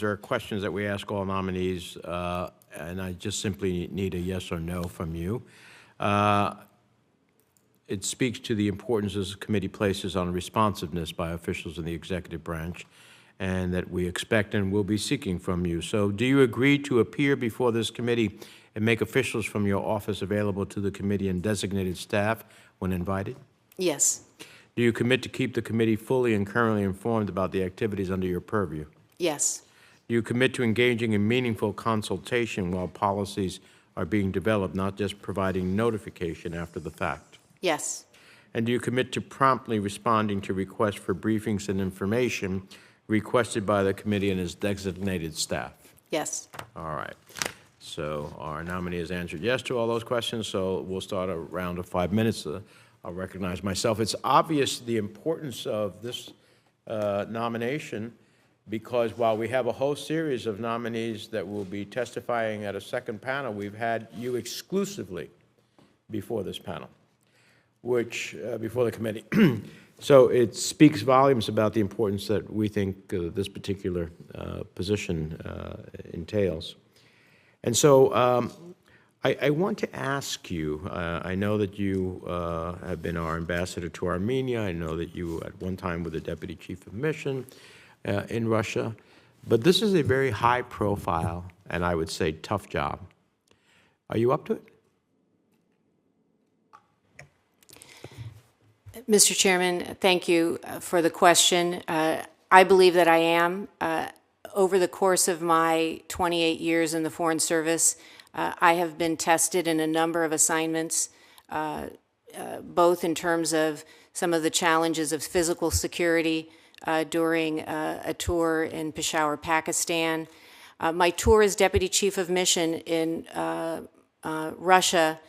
There are questions that we ask all nominees, and I just simply need a yes or no from you. It speaks to the importance this committee places on responsiveness by officials in the executive branch, and that we expect and will be seeking from you. So do you agree to appear before this committee and make officials from your office available to the committee and designated staff when invited? Yes. Do you commit to keep the committee fully and currently informed about the activities under your purview? Yes. Do you commit to engaging in meaningful consultation while policies are being developed, not just providing notification after the fact? Yes. And do you commit to promptly responding to requests for briefings and information requested by the committee and its designated staff? Yes. All right. So our nominee has answered yes to all those questions, so we'll start a round of 5 minutes. I'll recognize myself. It's obvious the importance of this nomination, because while we have a whole series of nominees that will be testifying at a second panel, we've had you exclusively before this panel, which, before the committee. So it speaks volumes about the importance that we think this particular position entails. And so I want to ask you, I know that you have been our ambassador to Armenia. I know that you at one time were the deputy chief of mission in Russia, but this is a very high profile and I would say tough job. Are you up to it? Mr. Chairman, thank you for the question. I believe that I am. Over the course of my 28 years in the Foreign Service, I have been tested in a number of assignments, both in terms of some of the challenges of physical security during a tour in Peshawar, Pakistan. My tour as Deputy Chief of Mission in Russia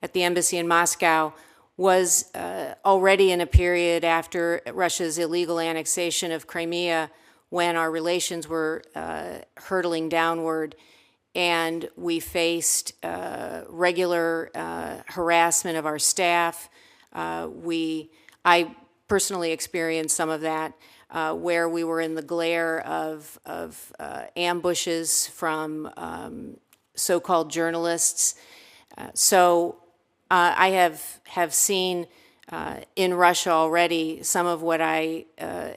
at the embassy in Moscow was already in a period after Russia's illegal annexation of Crimea, when our relations were hurtling downward, and we faced regular harassment of our staff. I personally experienced some of that, where we were in the glare of ambushes from so-called journalists. I have seen in Russia already some of what I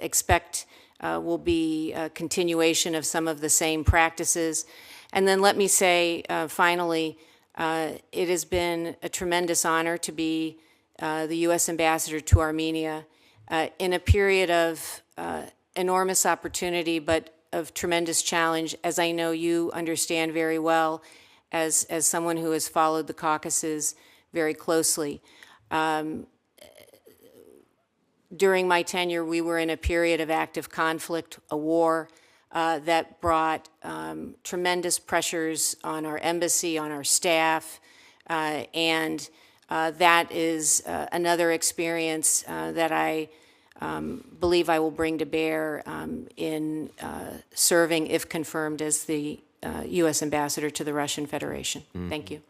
expect will be a continuation of some of the same practices. And then let me say, finally, it has been a tremendous honor to be the U.S. ambassador to Armenia in a period of enormous opportunity, but of tremendous challenge, as I know you understand very well as someone who has followed the Caucasus very closely. During my tenure, we were in a period of active conflict, a war that brought tremendous pressures on our embassy, on our staff, and that is another experience that I believe I will bring to bear in serving, if confirmed, as the U.S. ambassador to the Russian Federation. Mm-hmm. Thank you.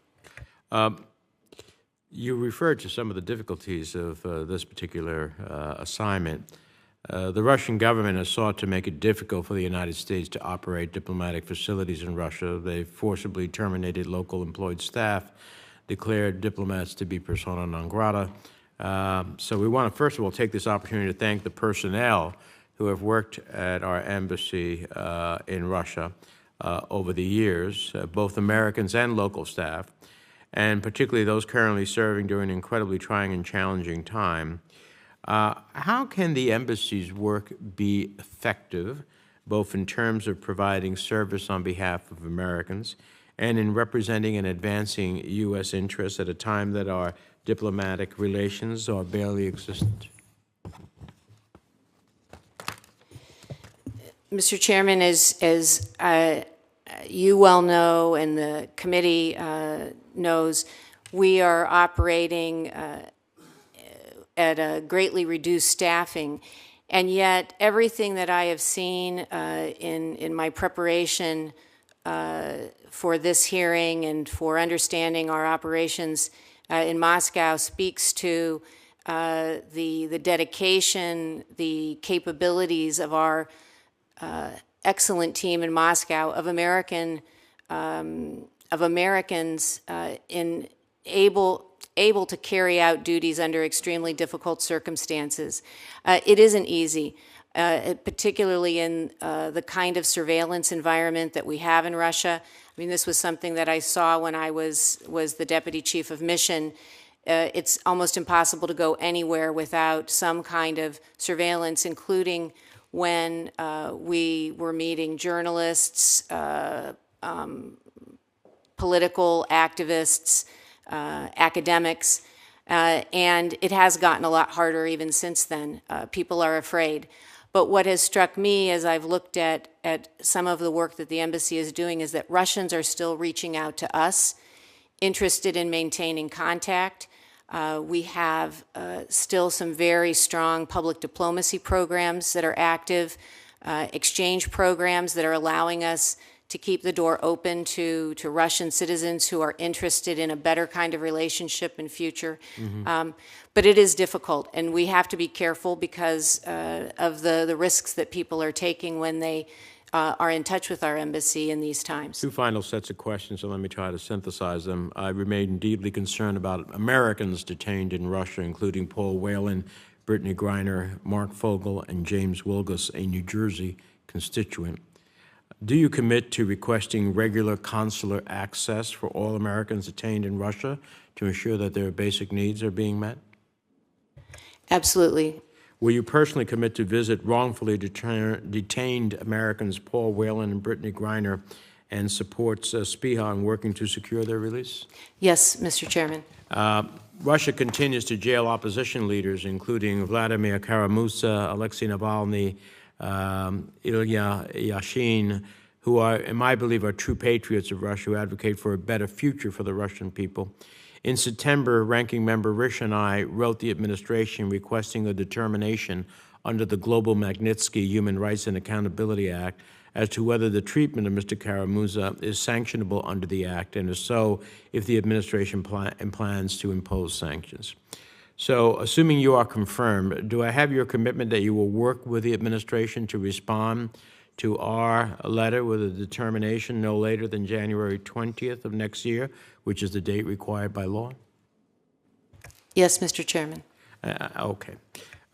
You referred to some of the difficulties of this particular assignment. The Russian government has sought to make it difficult for the United States to operate diplomatic facilities in Russia. They forcibly terminated local employed staff, declared diplomats to be persona non grata. So we want to, first of all, take this opportunity to thank the personnel who have worked at our embassy in Russia over the years, both Americans and local staff, and particularly those currently serving during an incredibly trying and challenging time. How can the embassy's work be effective, both in terms of providing service on behalf of Americans and in representing and advancing U.S. interests at a time that our diplomatic relations are barely existent? Mr. Chairman, as you well know, and the committee knows, we are operating at a greatly reduced staffing, and yet everything that I have seen in my preparation for this hearing and for understanding our operations in Moscow speaks to the dedication, the capabilities of our excellent team in Moscow of Americans able to carry out duties under extremely difficult circumstances. It isn't easy, particularly in the kind of surveillance environment that we have in Russia. I mean, this was something that I saw when I was the deputy chief of mission. It's almost impossible to go anywhere without some kind of surveillance, including when we were meeting journalists, political activists, academics, and it has gotten a lot harder even since then. People are afraid. But what has struck me as I've looked at some of the work that the embassy is doing is that Russians are still reaching out to us, interested in maintaining contact. We have still some very strong public diplomacy programs that are active, exchange programs that are allowing us to keep the door open to Russian citizens who are interested in a better kind of relationship in future. But it is difficult, and we have to be careful because of the risks that people are taking when they are in touch with our embassy in these times. Two final sets of questions, so let me try to synthesize them. I remain deeply concerned about Americans detained in Russia, including Paul Whelan, Brittany Griner, Mark Fogel, and James Wilgus, a New Jersey constituent. Do you commit to requesting regular consular access for all Americans detained in Russia to ensure that their basic needs are being met? Absolutely. Will you personally commit to visit wrongfully detained Americans Paul Whelan and Brittany Griner and support SPIHA in working to secure their release? Yes, Mr. Chairman. Russia continues to jail opposition leaders, including Vladimir Kara-Murza, Alexei Navalny, Ilya Yashin, who are, in my belief, are true patriots of Russia who advocate for a better future for the Russian people. In September, Ranking Member Risch and I wrote the administration requesting a determination under the Global Magnitsky Human Rights and Accountability Act as to whether the treatment of Mr. Kara-Murza is sanctionable under the act, and if so, if the administration plans to impose sanctions. So, assuming you are confirmed, do I have your commitment that you will work with the administration to respond to our letter with a determination no later than January 20th of next year, which is the date required by law? Yes, Mr. Chairman. Okay.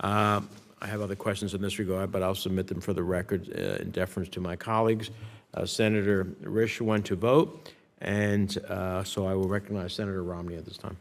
I have other questions in this regard, but I'll submit them for the record in deference to my colleagues. Senator Risch went to vote, and so I will recognize Senator Romney at this time.